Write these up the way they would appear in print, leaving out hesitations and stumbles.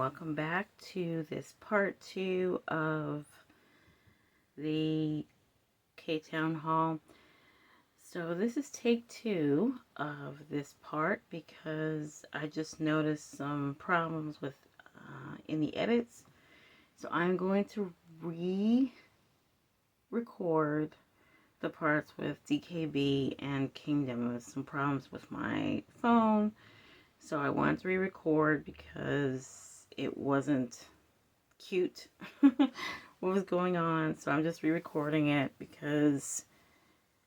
welcome back to this part 2 of the K-Town haul. So this is take 2 of this part because I just noticed some problems with in the edits. So I'm going to re-record the parts with DKB and Kingdom. With some problems with my phone. So I wanted to re-record because it wasn't cute what was going on. So I'm just re-recording it because,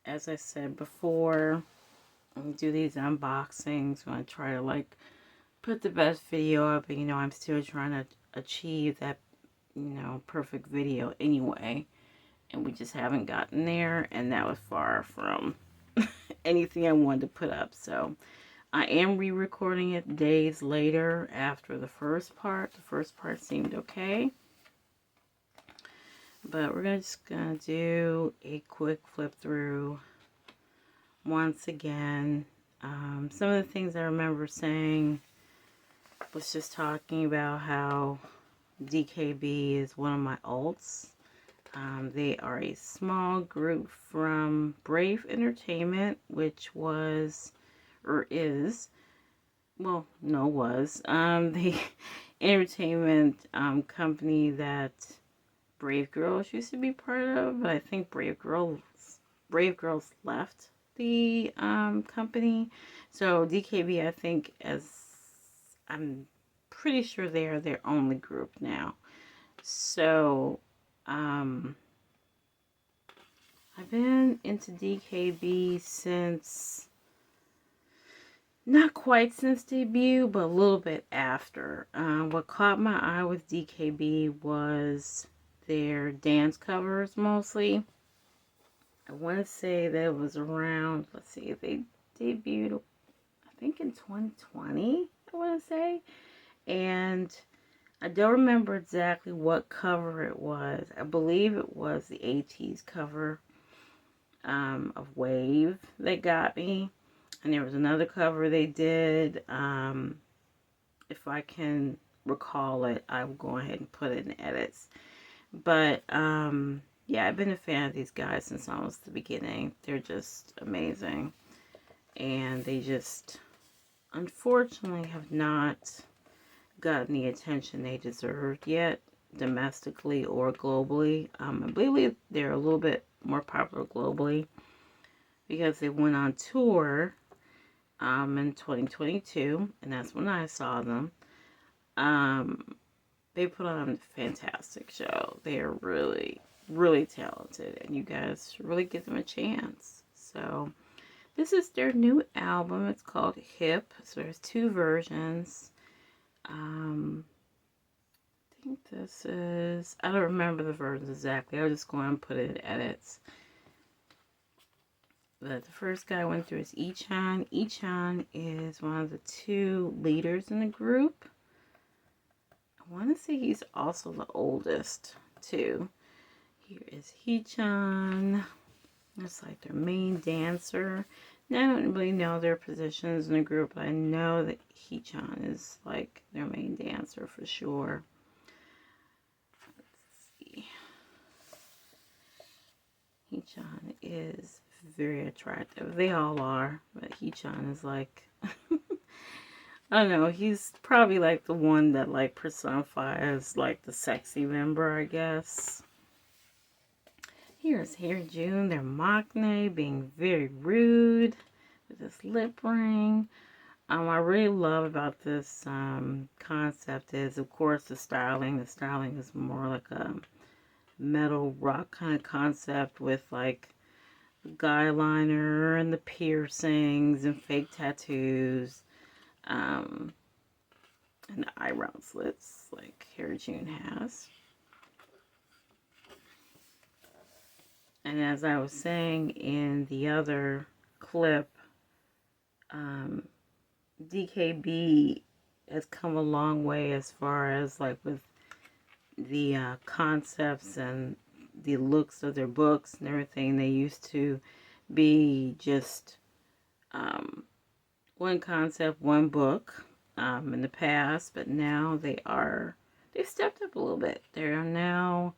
as I said before, when we do these unboxings, when I try to put the best video up, and I'm still trying to achieve that perfect video anyway, and we just haven't gotten there, and that was far from anything I wanted to put up. So I am re-recording it days later after the first part. The first part seemed okay. But we're just going to do a quick flip through once again. Some of the things I remember saying was just talking about how DKB is one of my alts. They are a small group from Brave Entertainment, which was... or is, well, no, was, the entertainment company that Brave Girls used to be part of, but I think Brave Girls left the company. So DKB, I think, I'm pretty sure they are their only group now. So I've been into DKB since... not quite since debut, but a little bit after. What caught my eye with DKB was their dance covers mostly. I want to say that it was around, let's see, they debuted, I think in 2020, I want to say. And I don't remember exactly what cover it was. I believe it was the ATEEZ cover of Wave that got me. And there was another cover they did. If I can recall it, I will go ahead and put it in edits. But, yeah, I've been a fan of these guys since almost the beginning. They're just amazing. And they just, unfortunately, have not gotten the attention they deserved yet, domestically or globally. I believe they're a little bit more popular globally because they went on tour in 2022, and that's when I saw them. They put on a fantastic show. They are really, really talented, and you guys should really give them a chance. So this is their new album. It's called Hip. So there's 2 versions. I think this is... I don't remember the versions exactly. I'll just go and put it in edits. But the first guy I went through is Ichan. Ichan is one of the 2 leaders in the group. I want to say he's also the oldest, too. Here is Ichan. That's like their main dancer. Now, I don't really know their positions in the group, but I know that Ichan is like their main dancer for sure. Let's see. Ichan is very attractive. They all are, but Ichan is like... I don't know, he's probably like the one that like personifies like the sexy member, I guess. Here's June, their maknae, being very rude with this lip ring. I really love about this concept is, of course, the styling. The styling is more like a metal rock kind of concept with like the guy liner and the piercings and fake tattoos. And the eyebrow slits like June has. And as I was saying in the other clip, DKB has come a long way as far as like with the concepts and the looks of their books and everything. They used to be just one concept, one book. in the past, but now they've stepped up a little bit. There are now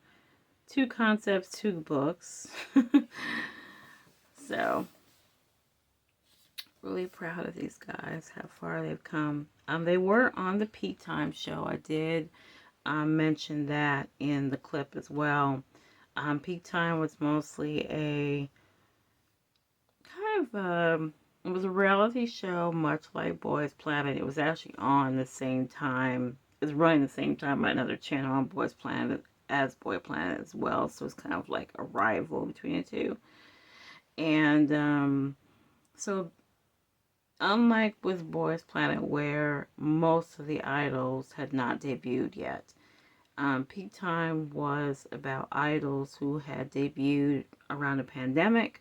2 concepts, 2 books. So, really proud of these guys, how far they've come. They were on the Peak Time show. I did mention that in the clip as well. Peak Time was mostly a kind of it was a reality show, much like Boys Planet. It was actually on the same time. It was running the same time on another channel on Boys Planet as Boy Planet as well. So it's kind of like a rival between the two. And so unlike with Boys Planet, where most of the idols had not debuted yet, Peak Time was about idols who had debuted around the pandemic,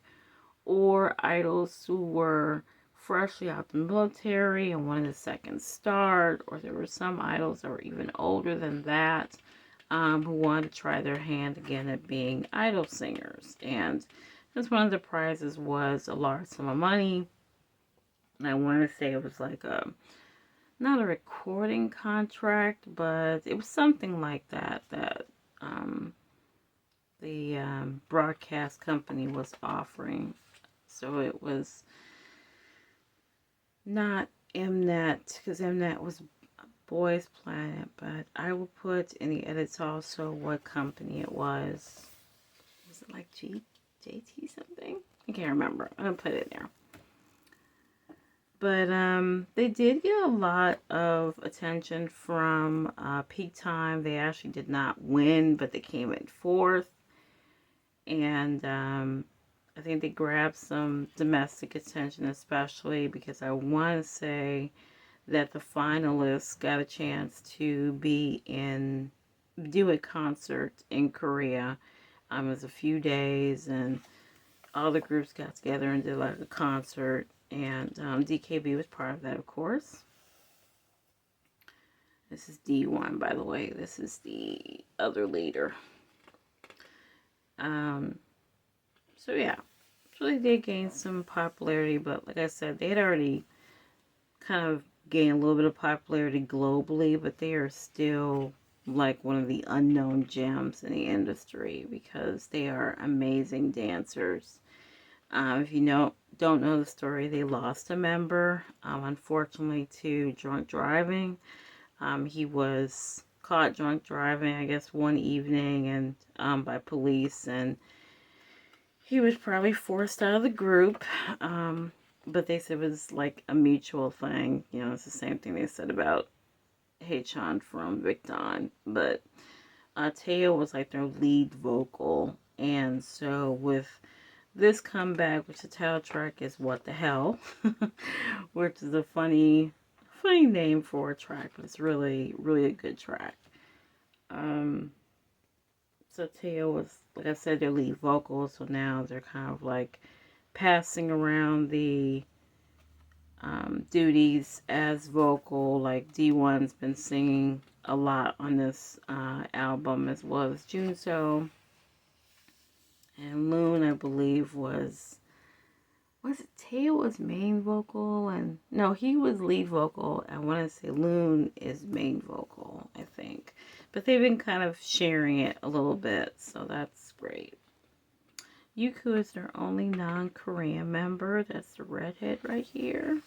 or idols who were freshly out the military and wanted a second start, or there were some idols that were even older than that, who wanted to try their hand again at being idol singers. And that's one of the prizes was a large sum of money. And I want to say it was like not a recording contract, but it was something like that the broadcast company was offering. So it was not Mnet, because Mnet was Boys Planet, but I will put in the edits also what company it was. Was it like JT something? I can't remember. I'm going to put it there. But they did get a lot of attention from Peak Time. They actually did not win, but they came in 4th. And I think they grabbed some domestic attention, especially because I want to say that the finalists got a chance to do a concert in Korea. It was a few days, and all the groups got together and did like a concert. And DKB was part of that, of course. This is D1, by the way. This is the other leader. So yeah, so they did gain some popularity, but like I said, they had already kind of gained a little bit of popularity globally, but they are still like one of the unknown gems in the industry because they are amazing dancers. If you don't know the story, they lost a member, unfortunately, to drunk driving. He was caught drunk driving, I guess, one evening and by police, and he was probably forced out of the group. But they said it was like a mutual thing. You know, it's the same thing they said about Haechan from Victon. But Taeyo was like their lead vocal, and so with this comeback, which the title track is What the Hell, which is a funny name for a track, but it's really, really a good track. So Taeyo was, like I said, their lead vocal, so now they're kind of like passing around the duties as vocal. Like D1's been singing a lot on this album, as well as Junso. And Loon, I believe, was it Taeyo was main vocal? And no, he was lead vocal. I want to say Loon is main vocal, I think. But they've been kind of sharing it a little bit, so that's great. Yuku is their only non-Korean member. That's the redhead right here.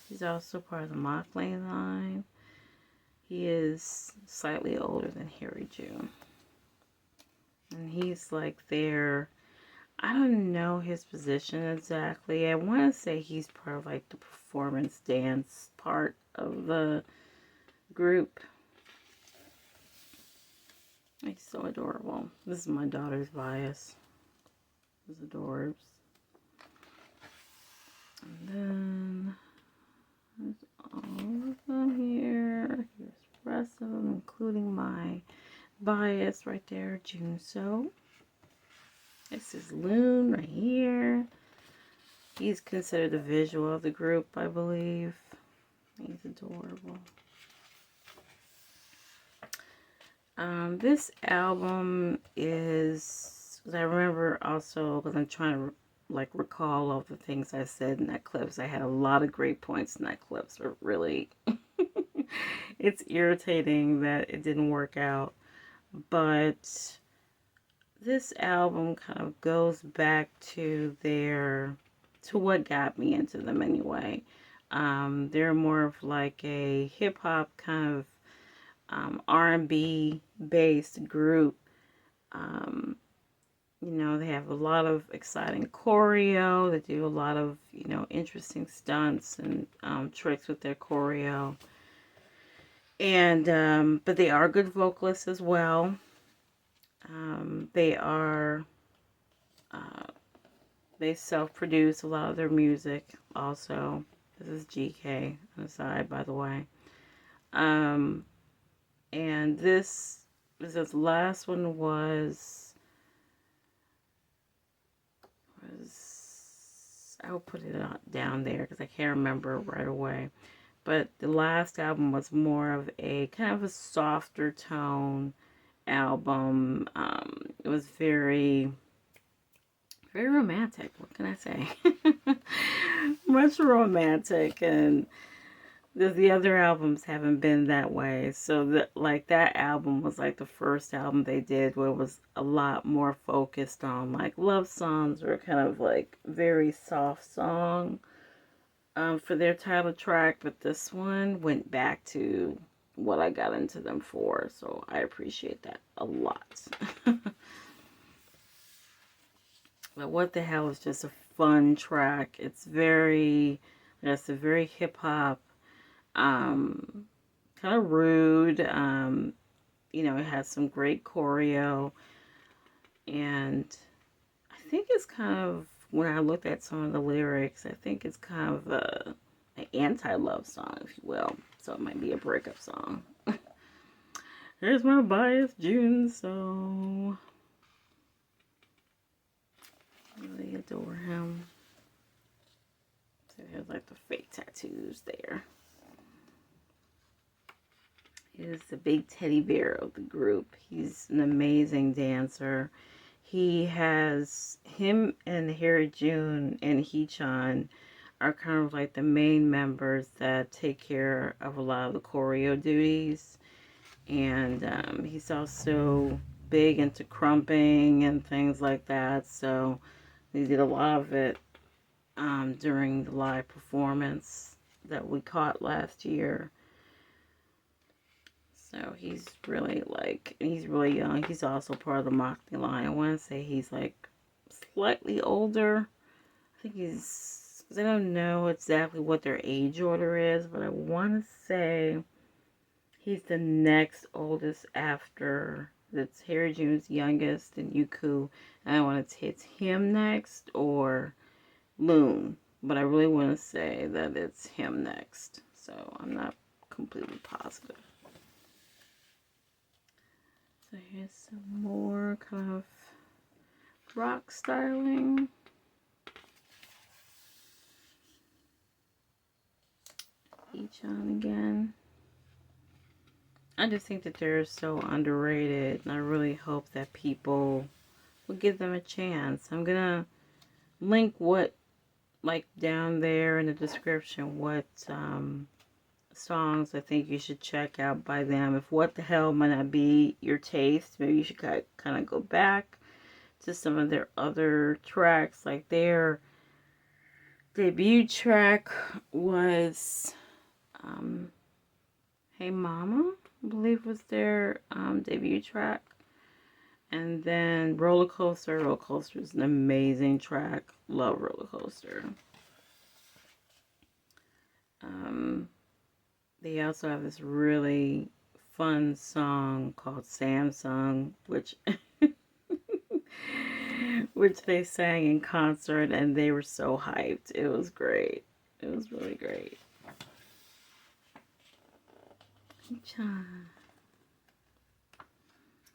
He's also part of the Mocklane line. He is slightly older than Harry June. And he's like their, I don't know his position exactly. I want to say he's part of like the performance dance part of the group. He's so adorable. This is my daughter's bias. These adorbs. And then there's all of them here. Here's the rest of them, including my bias right there, Junso. This is Loon right here. He's considered the visual of the group, I believe. He's adorable. This album is, I remember also, because I'm trying to like recall all the things I said in that clips. I had a lot of great points in that clips, but really It's irritating that it didn't work out. But this album kind of goes back to to what got me into them anyway. They're more of like a hip hop kind of R&B based group. Um, they have a lot of exciting choreo. They do a lot of, interesting stunts and tricks with their choreo. And, but they are good vocalists as well. They are, uh, they self-produce a lot of their music also. This is GK on the side, by the way. And this last one was I will put it down there because I can't remember right away. But the last album was more of a kind of a softer tone album. It was very, very romantic. What can I say? Much romantic, and the other albums haven't been that way. So that album was like the first album they did where it was a lot more focused on like love songs or kind of like very soft song for their title track. But this one went back to what I got into them for. So I appreciate that a lot. But What the Hell is just a fun track. It's a very hip hop, kind of rude. It has some great choreo, and I think it's kind of, when I looked at some of the lyrics, I think it's kind of an anti-love song, if you will. So it might be a breakup song. Here's my bias June, so I really adore him. So there's like the fake tattoos there. He is the big teddy bear of the group. He's an amazing dancer. Him and Harry June and Hee-chan are kind of like the main members that take care of a lot of the choreo duties. And he's also big into crumping and things like that. So they did a lot of it during the live performance that we caught last year. So he's really young. He's also part of the Motley line. I want to say he's like slightly older. I think I don't know exactly what their age order is, but I want to say he's the next oldest after, that's Harry June's youngest and Yuku. And I want to say it's him next or Loon, but I really want to say that it's him next. So I'm not completely positive. So here's some more kind of rock styling. Hee-chan again. I just think that they're so underrated, and I really hope that people will give them a chance. I'm gonna link down there in the description what songs I think you should check out by them. If What the Hell might not be your taste, maybe you should kind of go back to some of their other tracks. Like their debut track was Hey Mama, I believe was their debut track. And then Roller Coaster. Roller Coaster is an amazing track. Love Roller Coaster. They also have this really fun song called Samsung, which they sang in concert, and they were so hyped. It was great. It was really great.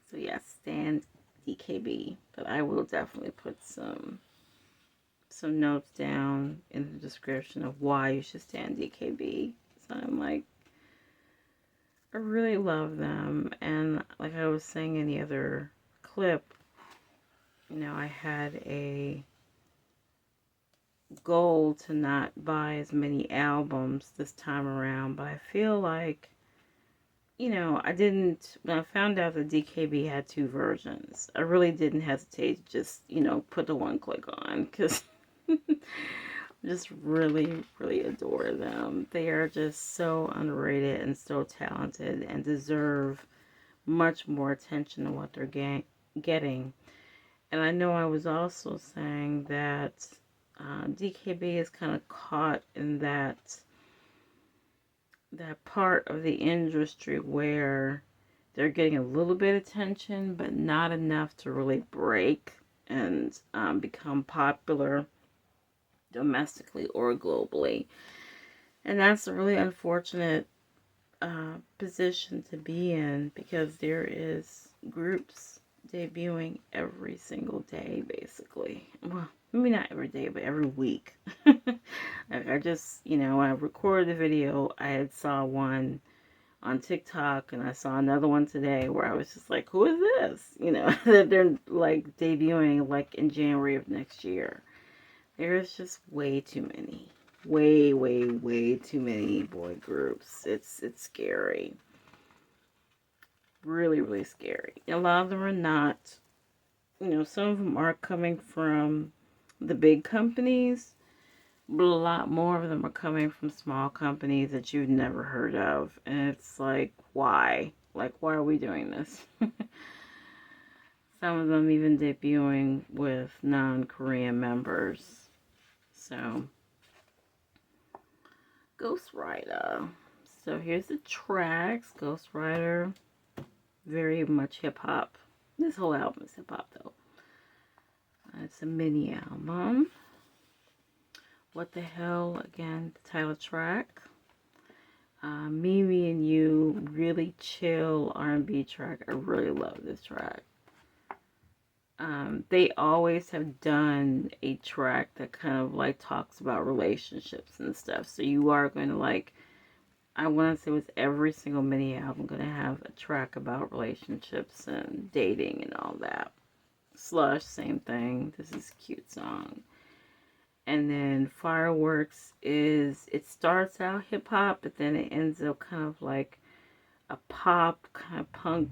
So yes, stand DKB, but I will definitely put some notes down in the description of why you should stand DKB. So I'm like, I really love them, and like I was saying in the other clip, I had a goal to not buy as many albums this time around, but I feel like you know, when I found out that DKB had two versions, I really didn't hesitate to just, you know, put the one click on, because just really, really adore them. They are just so underrated and so talented and deserve much more attention than what they're getting. And I know I was also saying that DKB is kind of caught in that part of the industry where they're getting a little bit of attention, but not enough to really break and become popular domestically or globally. And that's a really unfortunate position to be in, because there is groups debuting every single day, basically. Well, maybe not every day, but every week. Like, I just, you know, when I recorded the video, I had saw one on TikTok, and I saw another one today where I was just like, who is this? You know, that they're like debuting like in January of next year. There's just way too many. Way, way, way too many boy groups. It's scary. Really, really scary. A lot of them are not, you know, some of them are coming from the big companies, but a lot more of them are coming from small companies that you've never heard of. And it's like, why? Like, why are we doing this? Some of them even debuting with non-Korean members. So, Ghost Rider. So here's the tracks. Ghost Rider, very much hip-hop. This whole album is hip-hop, though. It's a mini album. What the Hell, again, the title track. Me, Me and You, really chill R&B track. I really love this track. They always have done a track that kind of like talks about relationships and stuff. So you are going to like, I want to say with every single mini album, going to have a track about relationships and dating and all that. Slush, same thing. This is a cute song. And then Fireworks it starts out hip hop, but then it ends up kind of like a pop, kind of punk,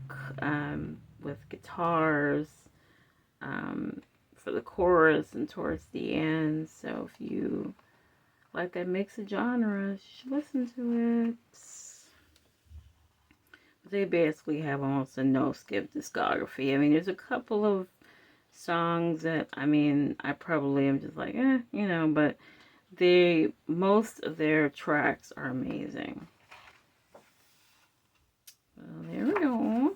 with guitars, for the chorus and towards the end. So if you like that mix of genres, you should listen to it. They basically have almost a no-skip discography. I mean, there's a couple of songs that, I mean, I probably am just like, you know, but most of their tracks are amazing. So there we go.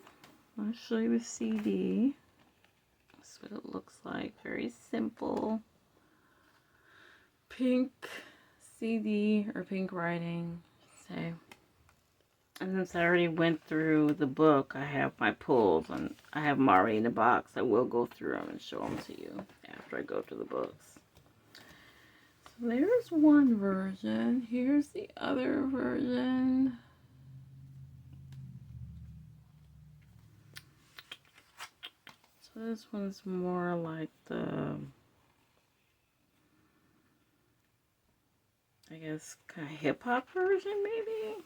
I'll show you the CD. That's what it looks like. Very simple. Pink CD, or pink writing, say. And since I already went through the book, I have my pulls, and I have them already in the box. I will go through them and show them to you after I go through the books. So there's one version. Here's the other version. So this one's more like the, I guess, kind of hip-hop version, maybe?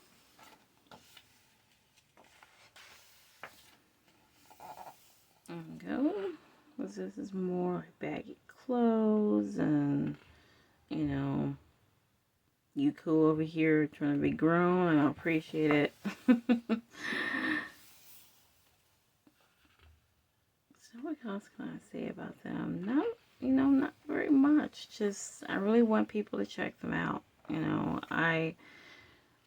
There we go. This is more baggy clothes, and, you know, Yuko over here trying to be grown, and I appreciate it. So what else can I say about them? Not, you know, not very much. Just, I really want people to check them out. You know, I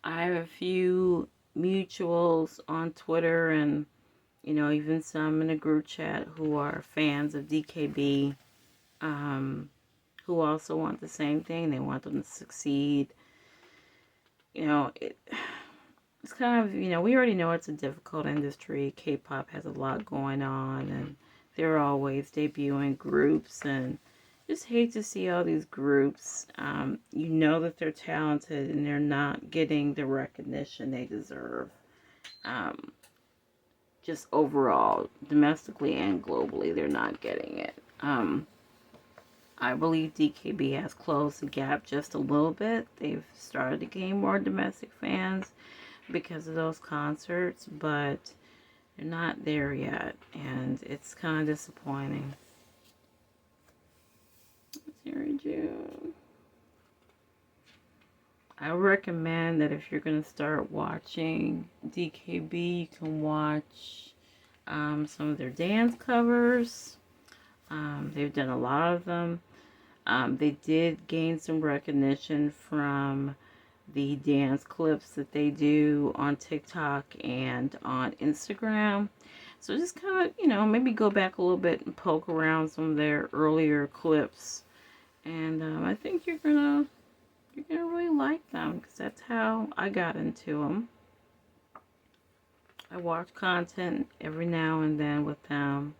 have a few mutuals on Twitter, and, you know, even some in a group chat who are fans of DKB, who also want the same thing. They want them to succeed. You know, it's kind of, you know, we already know it's a difficult industry. K-pop has a lot going on, and they're always debuting groups, and just hate to see all these groups. You know that they're talented, and they're not getting the recognition they deserve. Just overall, domestically and globally, they're not getting it. I believe DKB has closed the gap just a little bit. They've started to gain more domestic fans. because of those concerts, but they're not there yet, and it's kind of disappointing. Terry June. I recommend that if you're going to start watching DKB, you can watch some of their dance covers. They've done a lot of them. They did gain some recognition from the dance clips that they do on TikTok and on Instagram. So just kind of, maybe go back a little bit and poke around some of their earlier clips. And I think you're gonna really like them, because that's how I got into them. I watch content every now and then with them.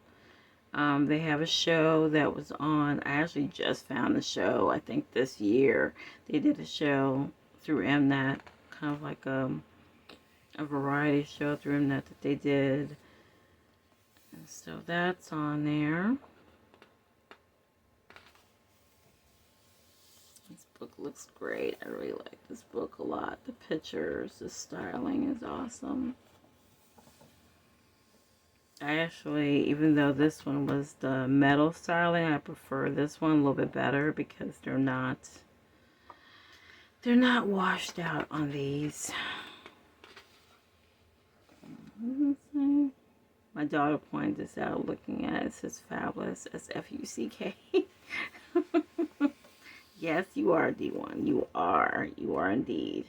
They have a show that was on. I actually just found the show, I think this year. They did a show through Mnet, kind of like a variety show through Mnet that they did. And so that's on there. This book looks great. I really like this book a lot. The pictures, the styling is awesome. I actually, even though this one was the metal styling, I prefer this one a little bit better because they're not washed out on these. My daughter pointed this out looking at it. It says Fabulous, S-F-U-C-K. Yes, you are, D1. You are indeed.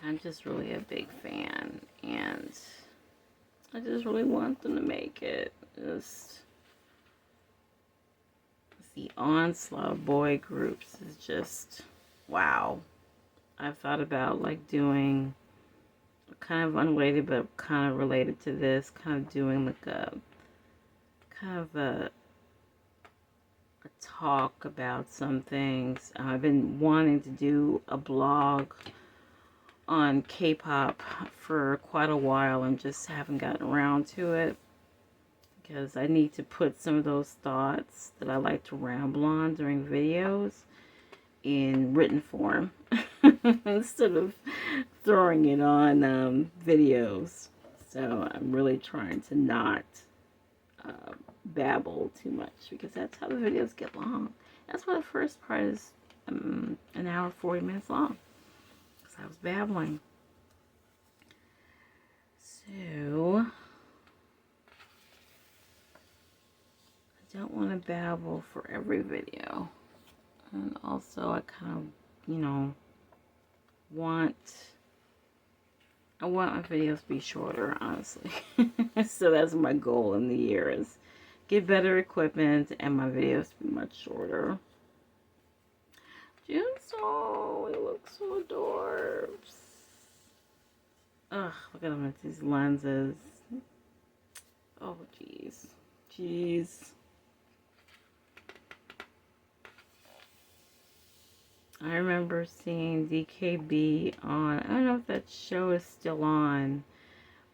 I'm just really a big fan, and I just really want them to make it. Just the onslaught of boy groups is just wow. I've thought about like doing kind of unrelated but kind of related to this, kind of doing like a kind of a talk about some things. I've been wanting to do a blog on K-pop for quite a while and just haven't gotten around to it, because I need to put some of those thoughts that I like to ramble on during videos in written form instead of throwing it on videos. So I'm really trying to not babble too much, because that's how the videos get long. That's why the first part is an hour 40 minutes long, because I was babbling. So I don't want to babble for every video, and also I kind of I want my videos to be shorter, honestly. So that's my goal in the year, is get better equipment and my videos to be much shorter. Jinso, he looks so adorbs. Ugh, look at him with these lenses. Oh, jeez. Jeez. I remember seeing DKB on, I don't know if that show is still on,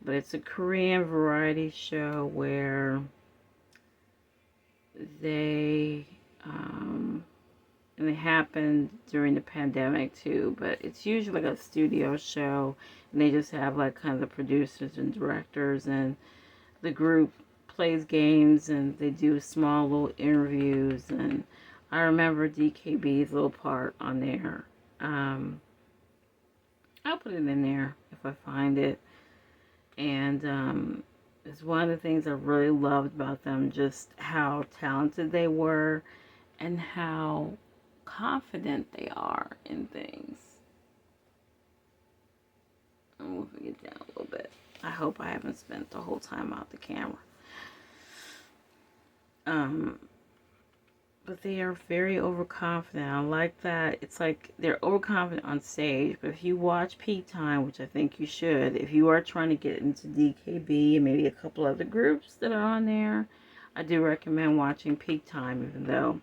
but it's a Korean variety show where they, and it happened during the pandemic too, but it's usually like a studio show, and they just have like kind of the producers and directors, and the group plays games, and they do small little interviews, and I remember DKB's little part on there. I'll put it in there if I find it. And it's one of the things I really loved about them, just how talented they were and how confident they are in things. I'm moving it down a little bit. I hope I haven't spent the whole time out the camera. But they are very overconfident. I like that. It's like they're overconfident on stage. But if you watch Peak Time, which I think you should, if you are trying to get into DKB and maybe a couple other groups that are on there, I do recommend watching Peak Time, even though I'm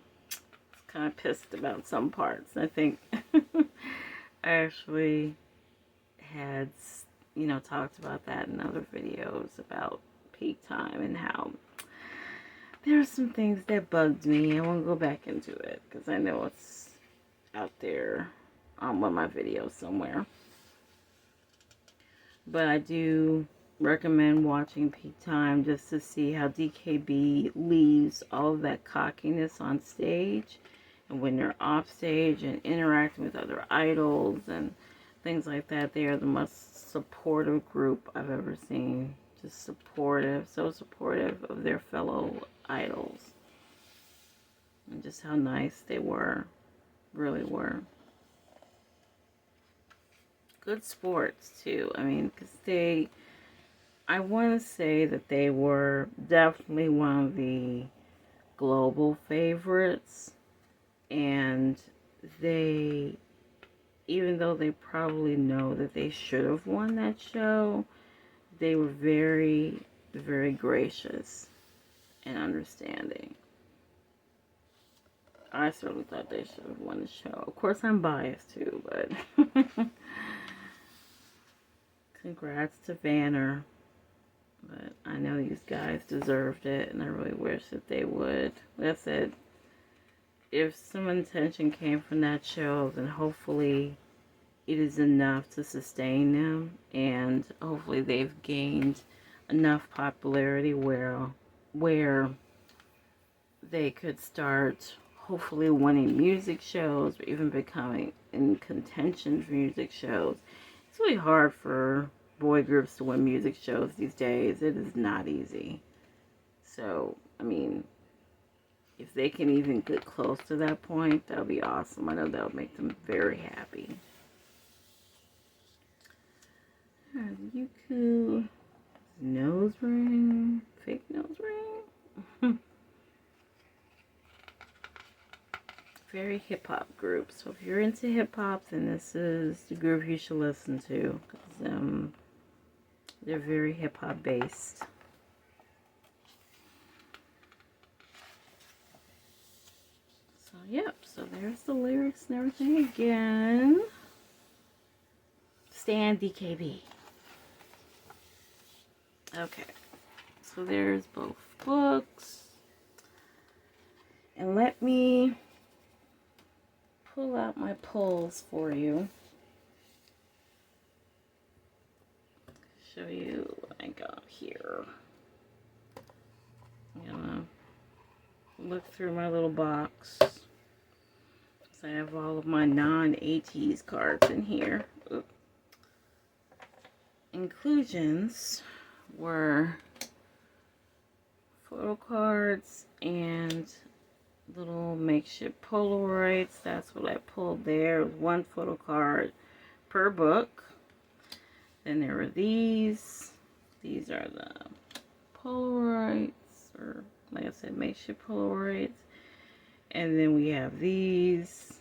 kind of pissed about some parts. I think I actually had, talked about that in other videos about Peak Time and how There are some things that bugged me. I won't go back into it because I know it's out there on one of my videos somewhere. But I do recommend watching Peak Time just to see how DKB leaves all of that cockiness on stage, and when they're off stage and interacting with other idols and things like that. They are the most supportive group I've ever seen. Just supportive, so supportive of their fellow idols, and just how nice they were, really were. Good sports too. I mean, because I want to say that they were definitely one of the global favorites, and they, even though they probably know that they should have won that show, they were very, very gracious and understanding. I certainly thought they should have won the show. Of course, I'm biased too, but congrats to Vanner. But I know these guys deserved it, and I really wish that they would. Like I said, if some attention came from that show, then hopefully it is enough to sustain them, and hopefully they've gained enough popularity where they could start hopefully winning music shows, or even becoming in contention for music shows. It's really hard for boy groups to win music shows these days. It is not easy. So, I mean, if they can even get close to that point, that would be awesome. I know that would make them very happy. Yuku nose ring, fake nose ring. Very hip hop group. So if you're into hip hop, then this is the group you should listen to, because they're very hip hop based. So yep. So there's the lyrics and everything again. Stan DKB. Okay, so there's both books, and let me pull out my pulls for you. Show you what I got here. I'm gonna look through my little box. So I have all of my non-ATEEZ cards in here. Oops. Inclusions were photo cards and little makeshift Polaroids. That's what I pulled there. One photo card per book. Then there were these. These are the Polaroids, or like I said, makeshift Polaroids. And then we have these.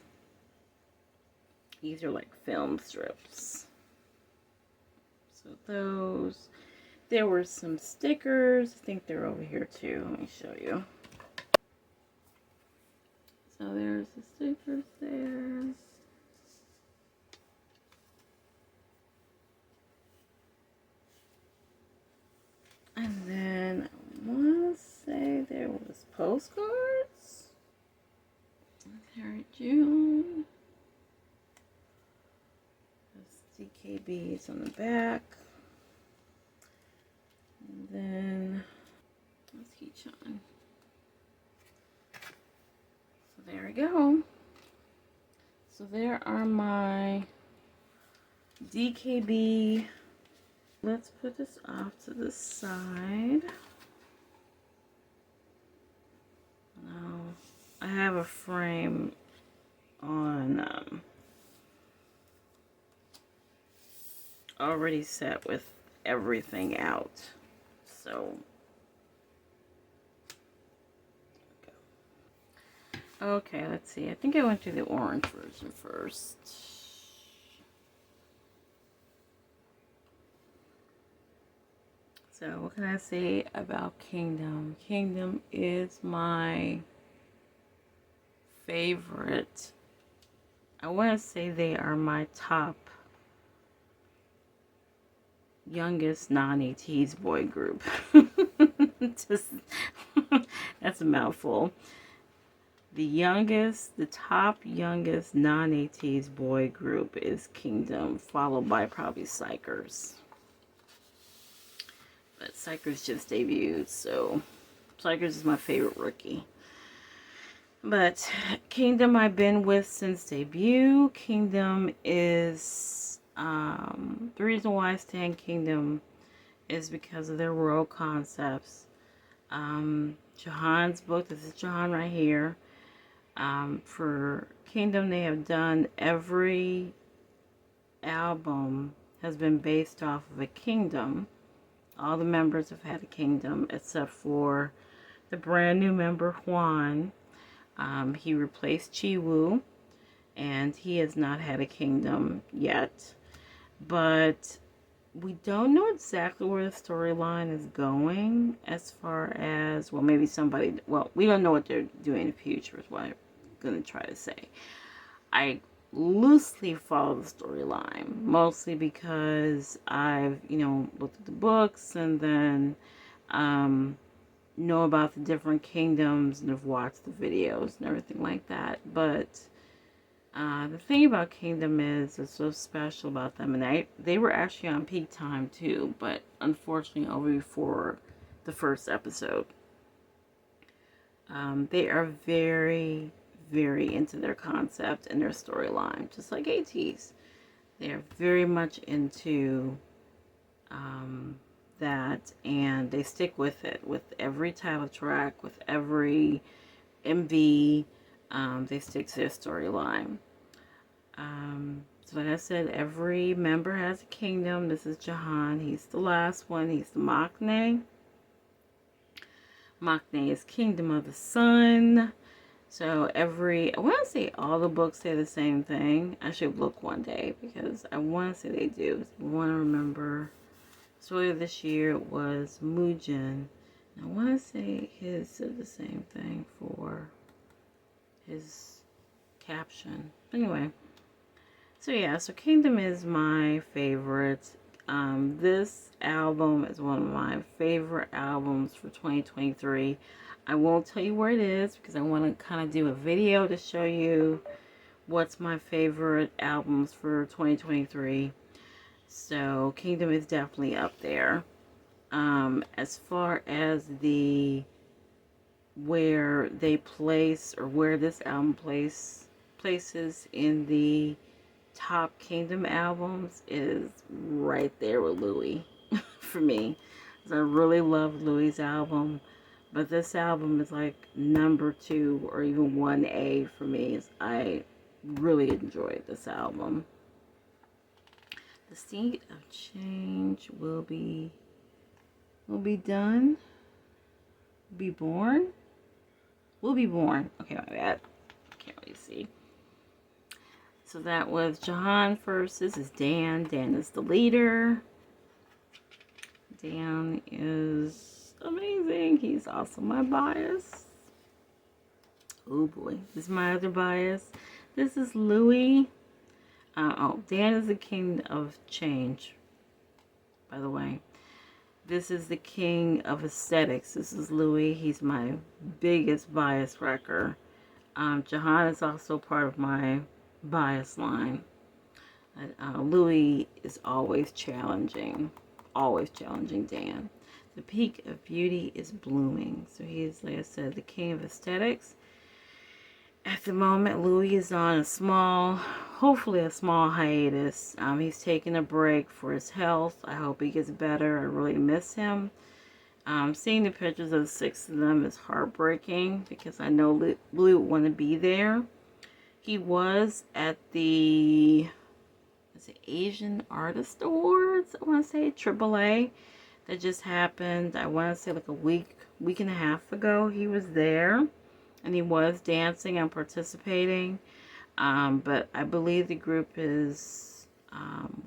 These are like film strips. So those. There were some stickers. I think they're over here too. Let me show you. So there's the stickers there. And then I want to say there was postcards. Harry June. There's DKB's on the back. And then let's keep on. So there we go. So there are my DKB. Let's put this off to the side. Now, I have a frame on already set with everything out. So, okay, let's see. I think I went through the orange version first. So, what can I say about Kingdom? Kingdom is my favorite. I want to say they are my top youngest non-ATEEZ boy group. Just That's a mouthful. The top youngest non-ATEEZ boy group is Kingdom, followed by probably Psychers. But Psychers just debuted, so Psychers is my favorite rookie. But Kingdom I've been with since debut. Kingdom is, the reason why I stand Kingdom is because of their world concepts. Jahan's book, this is Jahan right here. For Kingdom, they have done every album has been based off of a kingdom. All the members have had a kingdom except for the brand new member Juan. He replaced Chiwoo, and he has not had a kingdom yet. But we don't know exactly where the storyline is going as far as, well, maybe somebody, well, we don't know what they're doing in the future is what I'm going to try to say. I loosely follow the storyline, mostly because I've, looked at the books and then know about the different kingdoms and have watched the videos and everything like that. But the thing about Kingdom is, it's so special about them, and they were actually on peak time too, but unfortunately over before the first episode. They are very, very into their concept and their storyline, just like ATEEZ. They are very much into that, and they stick with it, with every title track, with every MV. They stick to their storyline. So like I said, every member has a kingdom. This is Jahan. He's the last one. He's the Maknae. Maknae is Kingdom of the Sun. So I want to say all the books say the same thing. I should look one day because I want to say they do. I want to remember. So earlier this year it was Mujin. I want to say his said the same thing for his caption. Anyway. So yeah, so Kingdom is my favorite. This album is one of my favorite albums for 2023. I won't tell you where it is because I want to kind of do a video to show you what's my favorite albums for 2023. So Kingdom is definitely up there. As far as where they place or where this album places in the top Kingdom albums is right there with Louis for me. I really love Louis' album, but this album is like number 2 or even 1A for me. I really enjoyed this album. The Seed of Change will be done. Be born. Will be born. Okay, my bad. Can't really see. So that was Jahan first. This is Dann. Dann is the leader. Dann is amazing. He's also my bias. Oh boy. This is my other bias. This is Louis. Dann is the king of change, by the way. This is the king of aesthetics. This is Louis. He's my biggest bias wrecker. Jahan is also part of my bias line. Louis is always challenging Dann. The peak of beauty is blooming. So he's, like I said, the king of aesthetics. At the moment, Louis is on hopefully a small hiatus. He's taking a break for his health. I hope he gets better. I really miss him. Seeing the pictures of the 6 of them is heartbreaking because I know Louis would want to be there. He was at the Asian Artist Awards, I want to say, AAA, that just happened. I want to say like a week and a half ago. He was there, and he was dancing and participating. But I believe the group is,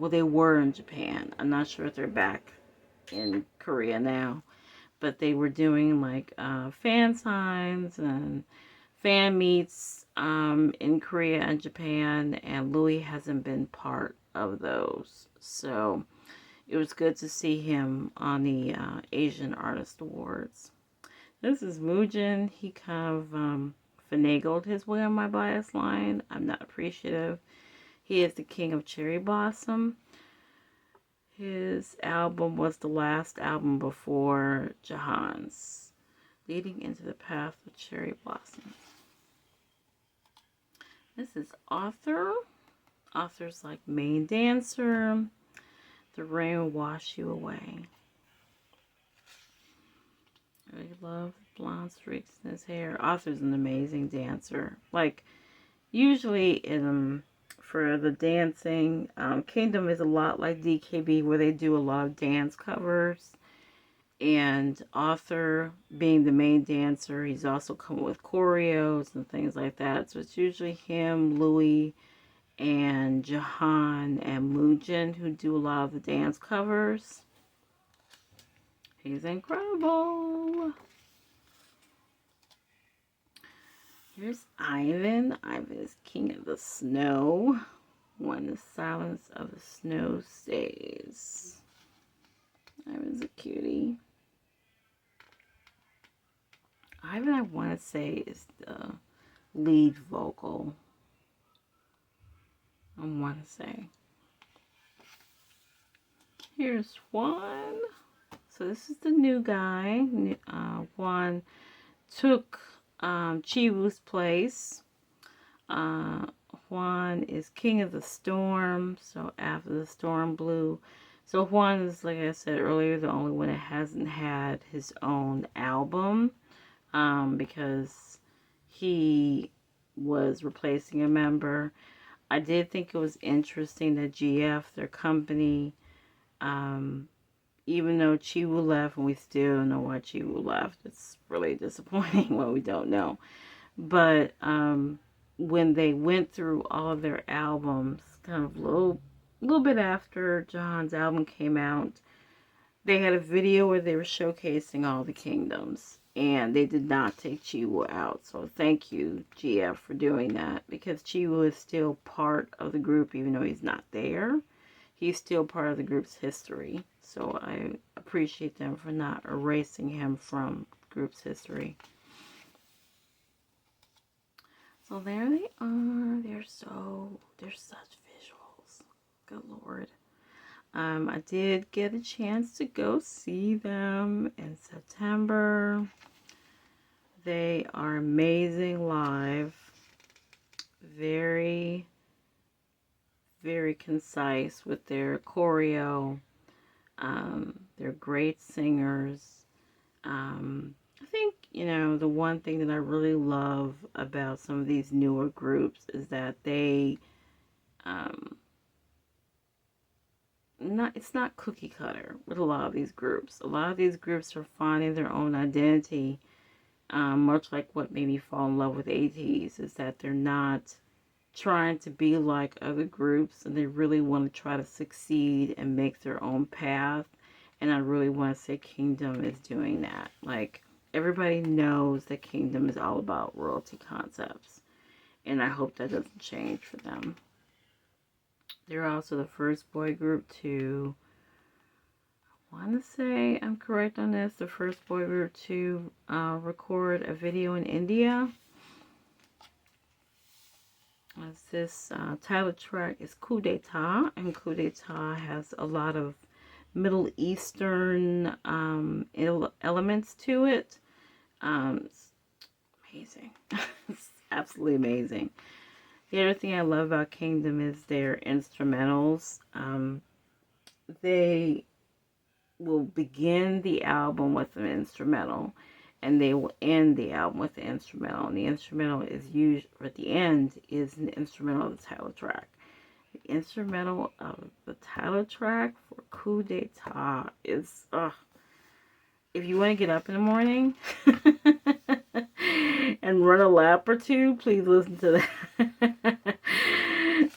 they were in Japan. I'm not sure if they're back in Korea now. But they were doing like fan signs and fan meets in Korea and Japan, and Louis hasn't been part of those. So it was good to see him on the Asian Artist Awards. This is Muujin. He kind of finagled his way on my bias line. I'm not appreciative. He is the king of cherry blossom. His album was the last album before Jahan's, leading into the path of cherry blossoms. This is Author. Author's like main dancer. The rain will wash you away. I really love blonde streaks in his hair. Author's an amazing dancer. Like, usually for the dancing, Kingdom is a lot like DKB where they do a lot of dance covers. And Author, being the main dancer, he's also come with choreos and things like that. So it's usually him, Louis, and Jahan and Muujin who do a lot of the dance covers. He's incredible. Here's Ivan. Ivan is king of the snow. When the silence of the snow stays. Ivan's a cutie. Ivan, I want to say, is the lead vocal. I want to say. Here's Juan. So this is the new guy. Juan took Chiwoo's place. Juan is king of the storm. So after the storm blew. So Juan is, like I said earlier, the only one that hasn't had his own album. Because he was replacing a member. I did think it was interesting that GF, their company, even though Chiwoo left, and we still don't know why Chiwoo left. It's really disappointing what we don't know. But when they went through all of their albums, kind of a little bit after John's album came out, they had a video where they were showcasing all the kingdoms. And they did not take Chiwoo out. So thank you, GF, for doing that. Because Chiwoo is still part of the group, even though he's not there. He's still part of the group's history. So I appreciate them for not erasing him from the group's history. So there they are. They're such visuals. Good Lord. I did get a chance to go see them in September. They are amazing live. Very, very concise with their choreo. They're great singers. I think, the one thing that I really love about some of these newer groups is that they, it's not cookie cutter with a lot of these groups. A lot of these groups are finding their own identity, much like what made me fall in love with ATEEZ, is that they're not trying to be like other groups, and they really want to try to succeed and make their own path. And I really want to say Kingdom is doing that. Like, everybody knows that Kingdom is all about royalty concepts, and I hope that doesn't change for them. They're also the first boy group to, I want to say I'm correct on this, the first boy group to record a video in India. This title track is Coup d'etat, and Coup d'etat has a lot of Middle Eastern elements to it. It's amazing. It's absolutely amazing. The other thing I love about Kingdom is their instrumentals. They will begin the album with an instrumental, and they will end the album with the instrumental. And the instrumental is used, or at the end, is an instrumental of the title track. The instrumental of the title track for Coup d'etat is, if you want to get up in the morning and run a lap or two, please listen to that.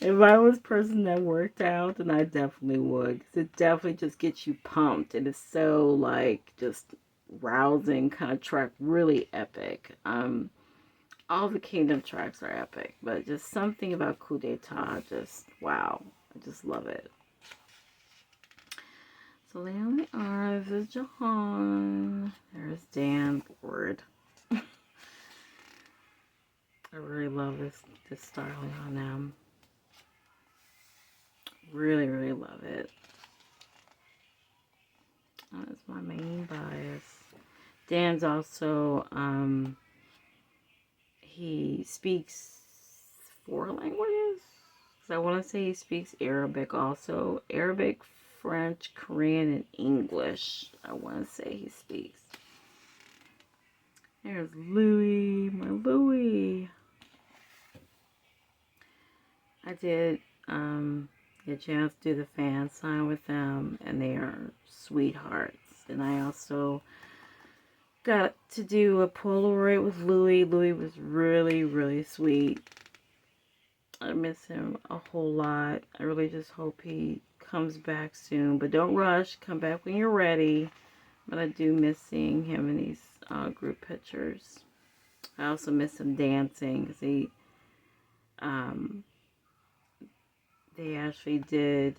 If I was a person that worked out, then I definitely would. Because it definitely just gets you pumped. And it's so, like, just rousing kind of track. Really epic. All the Kingdom tracks are epic. But just something about Coup d'etat, just, wow. I just love it. So they only are. This is Jahan. There's Dan. Word. I really love this styling on them. Really, really love it. That's my main bias. Dan's also, he speaks 4 languages. So I want to say he speaks Arabic also. Arabic, French, Korean, and English. I want to say he speaks. There's Louis, my Louis. I did get a chance to do the fan sign with them, and they are sweethearts. And I also got to do a Polaroid with Louis. Louis was really, really sweet. I miss him a whole lot. I really just hope he comes back soon. But don't rush. Come back when you're ready. But I do miss seeing him in these group pictures. I also miss him dancing because they actually did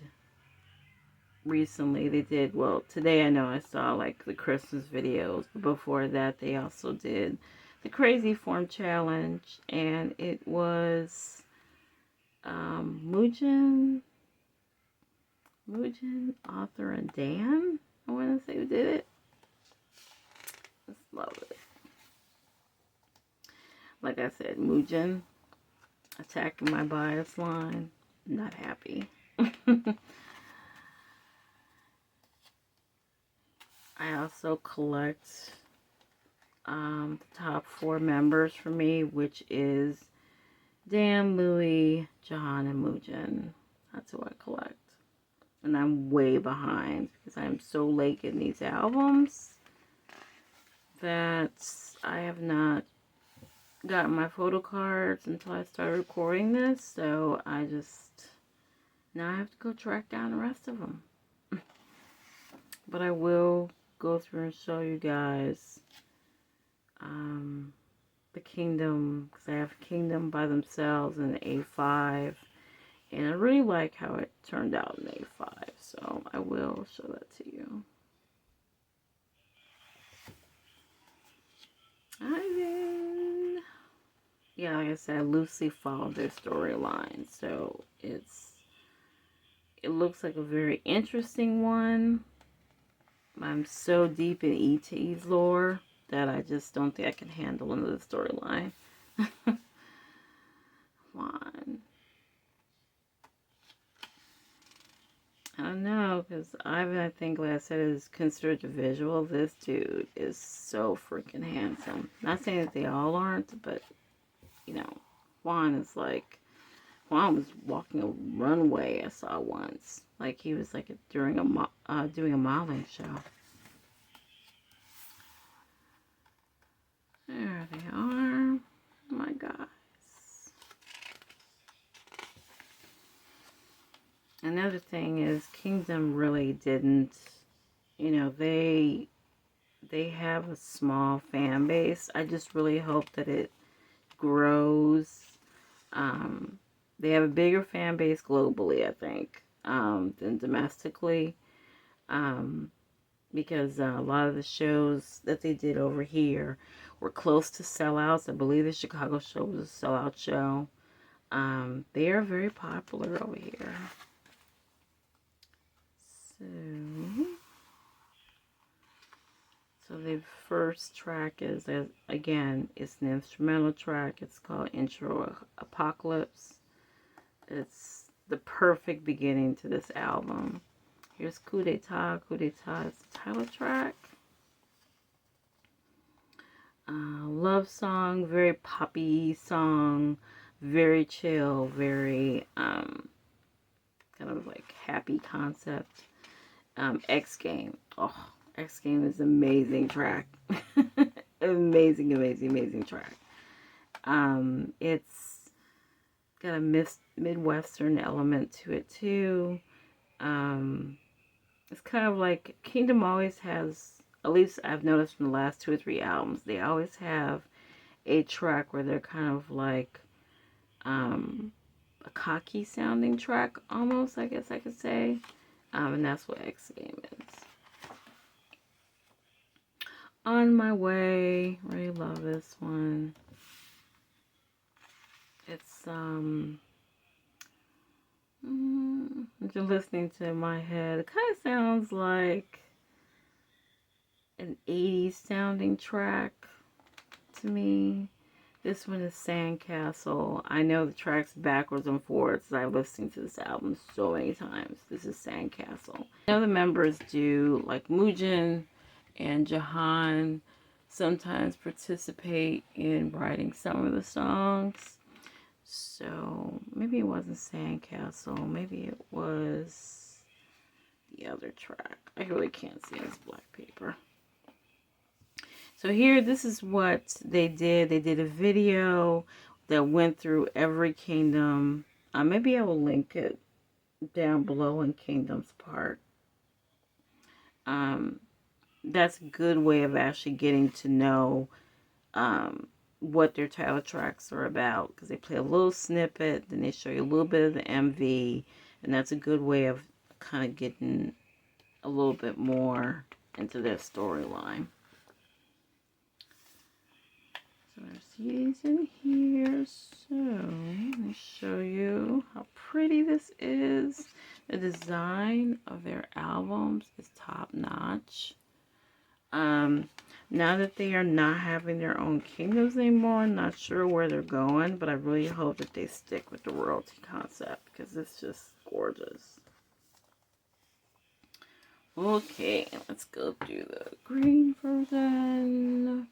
recently. They did, well, today I know I saw like the Christmas videos. But before that, they also did the Crazy Form Challenge. And it was Muujin, Author, and Dan, I want to say, who did it. Just love it. Like I said, Muujin attacking my bias line. Not happy. I also collect the top 4 members for me, which is Dan, Louis, Jahan, and Muujin. That's who I collect. And I'm way behind because I'm so late in these albums that I have not gotten my photo cards until I started recording this. So now I have to go track down the rest of them. But I will go through and show you guys the Kingdom, because I have Kingdom by themselves in the A5. And I really like how it turned out in A5, so I will show that to you. Yeah, like I said, I loosely followed their storyline, so it looks like a very interesting one. I'm so deep in E.T.'s lore that I just don't think I can handle another storyline. Come on. I don't know, because Ivan, I think, like I said, is considered a visual. This dude is so freaking handsome. Not saying that they all aren't, but, you know, Juan was walking a runway I saw once. Like he was like doing a modeling show. There they are. Oh my God. Another thing is Kingdom really didn't, you know, they have a small fan base. I just really hope that it grows. They have a bigger fan base globally, I think, than domestically. Because a lot of the shows that they did over here were close to sellouts. I believe the Chicago show was a sellout show. They are very popular over here. So the first track is, again, it's an instrumental track. It's called Intro Apocalypse. It's the perfect beginning to this album. Here's Coup d'etat. Coup d'etat is the title track. Love song, very poppy song, very chill, very kind of like happy concept. X Game. Oh, X Game is an amazing track. amazing, amazing, amazing track. It's got a Midwestern element to it too. It's kind of like Kingdom always has, at least I've noticed from the last 2 or 3 albums, they always have a track where they're kind of like a cocky sounding track almost, I guess I could say. And that's what X Game is. On My Way. Really love this one. It's just listening to it in my head. It kind of sounds like an 80s sounding track to me. This one is Sandcastle. I know the tracks backwards and forwards. I've listened to this album so many times. This is Sandcastle. I know the members do, like Moojin and Jahan sometimes participate in writing some of the songs. So maybe it wasn't Sandcastle. Maybe it was the other track. I really can't see this black paper. So here, this is what they did. They did a video that went through every kingdom. Maybe I will link it down below in Kingdoms part. That's a good way of actually getting to know what their title tracks are about. Because they play a little snippet, then they show you a little bit of the MV. And that's a good way of kind of getting a little bit more into their storyline. So there's CDs in here. So let me show you how pretty this is. The design of their albums is top notch. Now that they are not having their own kingdoms anymore, I'm not sure where they're going, but I really hope that they stick with the royalty concept because it's just gorgeous. Okay, let's go do the green version.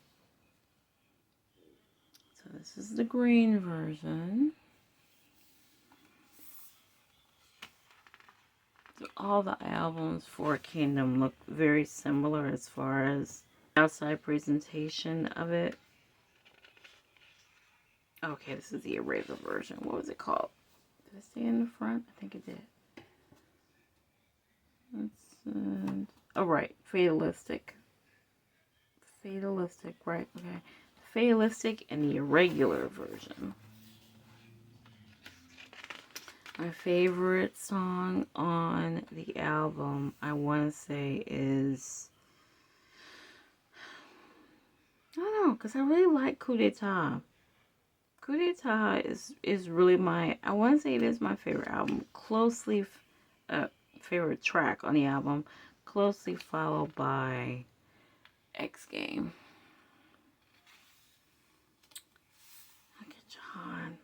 So this is the green version. So all the albums for Kingdom look very similar as far as outside presentation of it. Okay, this is the eraser version. What was it called? Did I say in the front? I think it did. Let's, oh, right. Fatalistic. Fatalistic, right. Okay. Fatalistic and the irregular version. My favorite song on the album, I want to say, is... I don't know, because I really like Coup d'etat. Coup d'etat is really my... I want to say it is my favorite album. Closely... favorite track on the album. Closely followed by X Game. Look at John.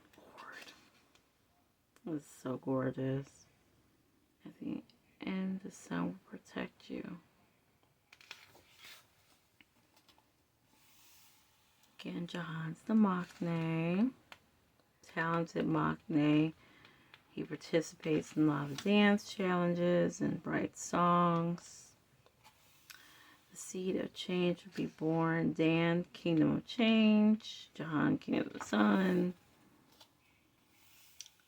It's so gorgeous. At the end, the sun will protect you. Again, Jahan's the Maknae. Talented Maknae. He participates in a lot of dance challenges and writes songs. The seed of change will be born. Dann, Kingdom of Change. Jahan, King of the Sun.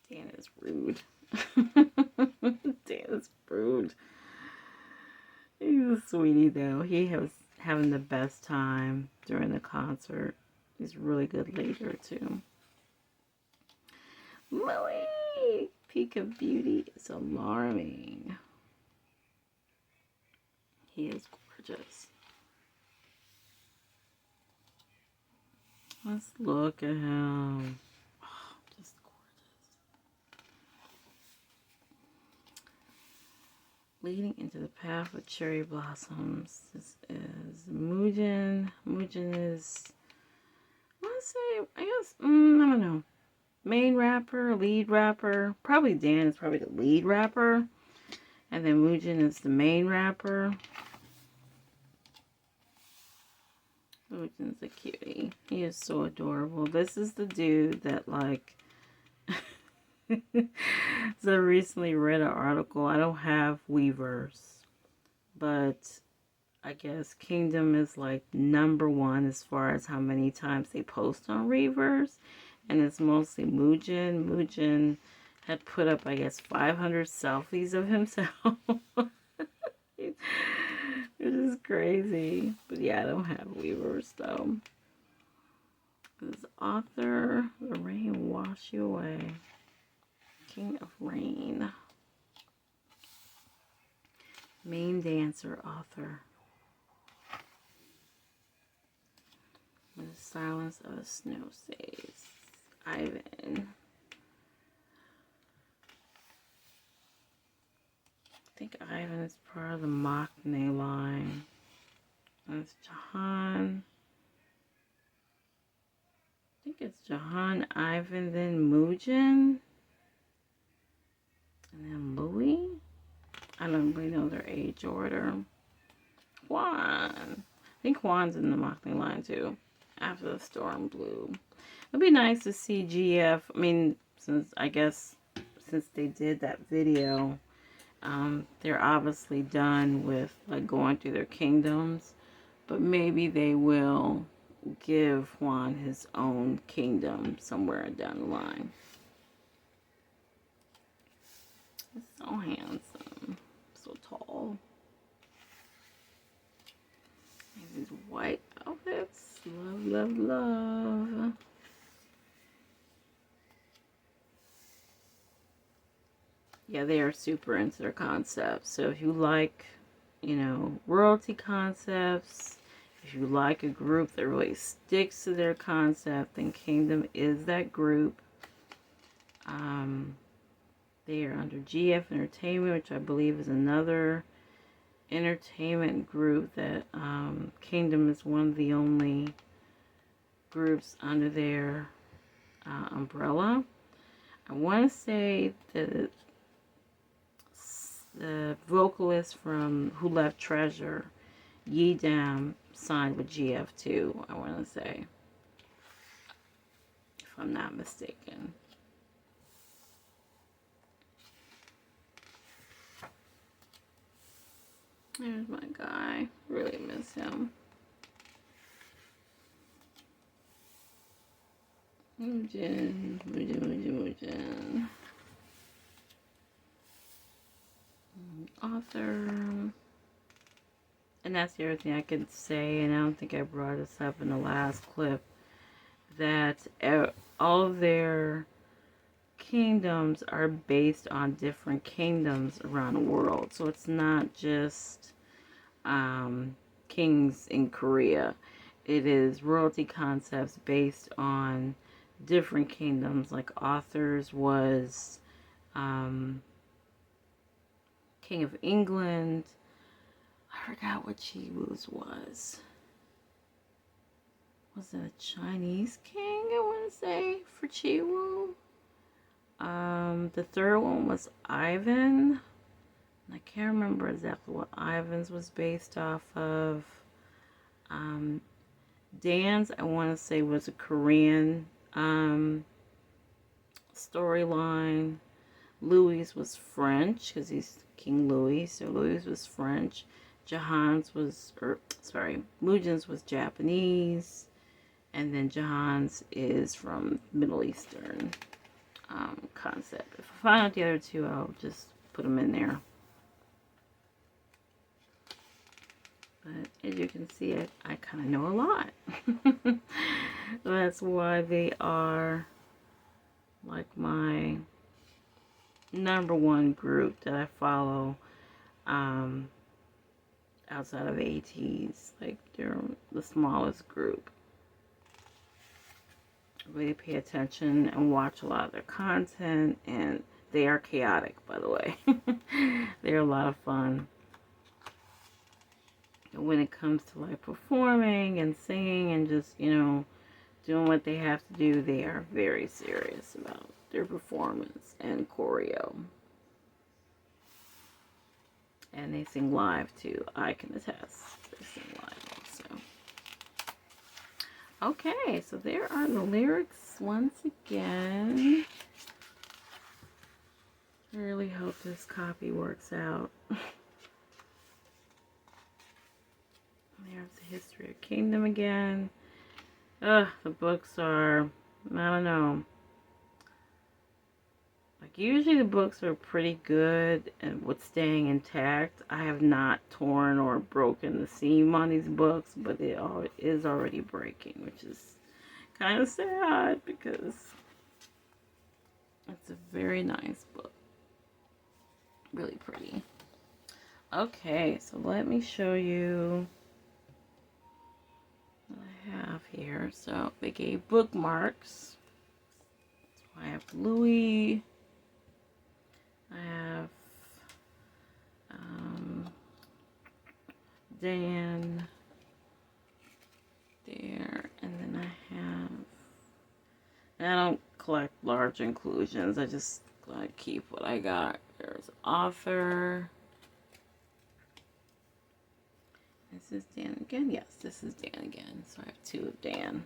Dan is rude. Dan is rude. He's a sweetie though. He was having the best time during the concert. He's a really good leader too. Millie! Peak of beauty is alarming. He is gorgeous. Let's look at him. Leading into the path of cherry blossoms. This is Moojin. Moojin is, I want to say, I guess, I don't know. Main rapper, lead rapper. Probably Dan is probably the lead rapper. And then Moojin is the main rapper. Moojin's a cutie. He is so adorable. This is the dude that, like... So I recently read an article. I don't have Weverse, but I guess Kingdom is like #1 as far as how many times they post on Weverse, and it's mostly Moojin. Moojin had put up, I guess, 500 selfies of himself. It is crazy. But yeah, I don't have Weverse though. This author, the rain will wash you away. King of Rain. Main dancer, author. Silence of the Snow Says. Ivan. I think Ivan is part of the Maknae line. That's Jahan. I think it's Jahan, Ivan, then Moojin. And then Louis. I don't really know their age order. Juan. I think Juan's in the Maknae line too. After the storm blew. It'd be nice to see GF. I mean, since they did that video, they're obviously done with like going through their kingdoms, but maybe they will give Juan his own kingdom somewhere down the line. He's so handsome, so tall. These white outfits, love, love, love. Yeah, they are super into their concepts. So if you like, you know, royalty concepts, if you like a group that really sticks to their concept, then Kingdom is that group. They are under GF Entertainment, which I believe is another entertainment group that Kingdom is one of the only groups under their umbrella. I want to say that the vocalist from Who Left Treasure, Yi-Dam, signed with GF too, I want to say, if I'm not mistaken. There's my guy. Really miss him. Moojin. Author. And that's the other thing I could say, and I don't think I brought this up in the last clip, that all of their kingdoms are based on different kingdoms around the world. So it's not just kings in Korea. It is royalty concepts based on different kingdoms. Like Authors was King of England. I forgot what Chiwoo's was. Was it a Chinese king, I want to say, for Chiwoo? The third one was Ivan. I can't remember exactly what Ivan's was based off of. Dann's, I want to say, was a Korean storyline. Louis was French, because he's King Louis, so Louis was French. Moojin's was Japanese. And then Jahan's is from Middle Eastern concept. If I find out the other two, I'll just put them in there. But as you can see, I kind of know a lot. That's why they are like my #1 group that I follow outside of ATs. Like, they're the smallest group. Really pay attention and watch a lot of their content, and they are chaotic, by the way. They're a lot of fun. And when it comes to like performing and singing and just, you know, doing what they have to do, they are very serious about their performance and choreo. And they sing live too. I can attest. They sing live also. Okay, so there are the lyrics once again. I really hope this copy works out. There's the history of Kingdom again. The books are, I don't know. Like, usually the books are pretty good and with staying intact. I have not torn or broken the seam on these books, but it is already breaking, which is kind of sad because it's a very nice book. Really pretty. Okay, so let me show you what I have here. So they gave bookmarks. So I have Louis. I have Dan there, and then I have, and I don't collect large inclusions, I just like keep what I got. There's author. This is Dan again. Yes, this is Dan again. So I have 2 of Dan.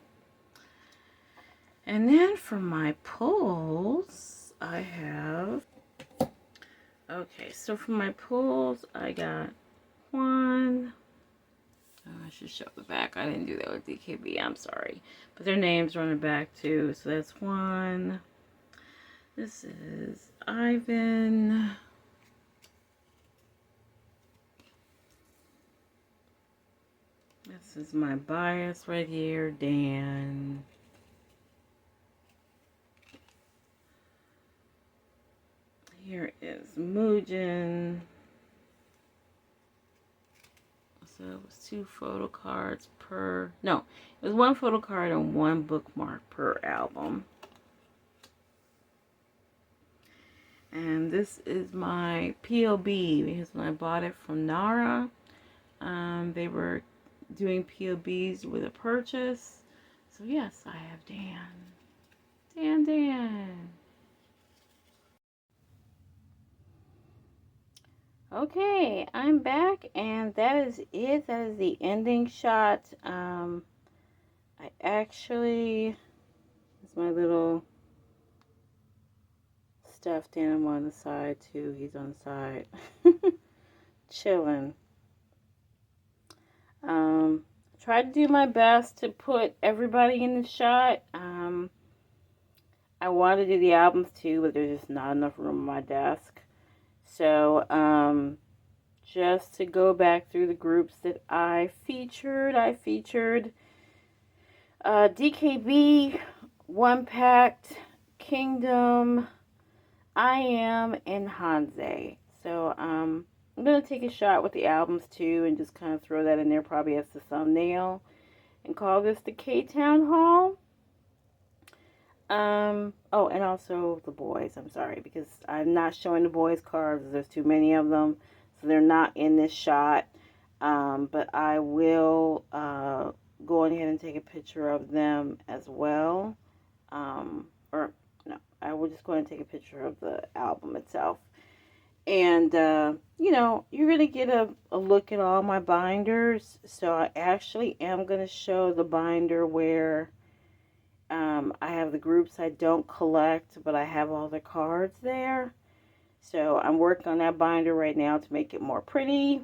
And then for my pulls, I have, okay, so for my pulls, I got 1. Oh, I should show the back. I didn't do that with DKB. I'm sorry. But their names are on the back too. So that's 1. This is Ivan. This is my bias right here, Dan. Here is Mugen. So it was 2 photo cards per, no, it was 1 photo card and 1 bookmark per album. And this is my POB, because when I bought it from Nara, they were doing POBs with a purchase. So yes, I have Dan. Dan. Okay, I'm back, and that is it. That is the ending shot. I actually, it's my little stuffed animal on the side too. He's on the side, chilling. Tried to do my best to put everybody in the shot. I wanted to do the albums too, but there's just not enough room on my desk. So, just to go back through the groups that I featured DKB, One Pact, Kingdom, I Am, and Hanze. So I'm going to take a shot with the albums too and just kind of throw that in there probably as the thumbnail and call this the K-Town Hall. Oh, and also the boys, I'm sorry, because I'm not showing the boys cards. There's too many of them, so they're not in this shot. But I will go ahead and take a picture of them as well. Or no, I will just go ahead and take a picture of the album itself. And, you know, you're going to get a look at all my binders. So I actually am going to show the binder where I have the groups I don't collect, but I have all the cards there. So I'm working on that binder right now to make it more pretty.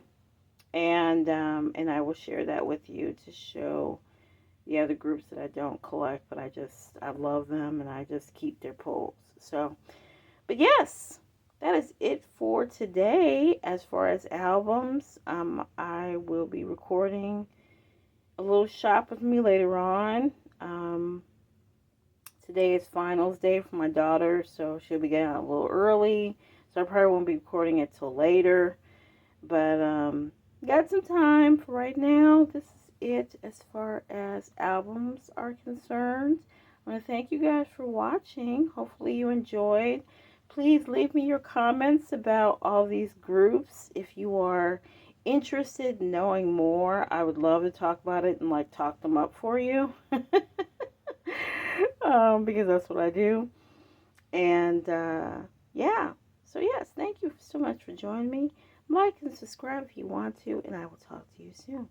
And I will share that with you to show the other groups that I don't collect, but I love them and I just keep their pulls. So, but yes, that is it for today as far as albums. I will be recording a little shop with me later on. Today is finals day for my daughter, so she'll be getting out a little early. So I probably won't be recording it till later. But got some time for right now. This is it as far as albums are concerned. I want to thank you guys for watching. Hopefully you enjoyed. Please leave me your comments about all these groups. If you are interested in knowing more, I would love to talk about it and like talk them up for you. Because that's what I do. And yeah. So yes, thank you so much for joining me. Like and subscribe if you want to, and I will talk to you soon.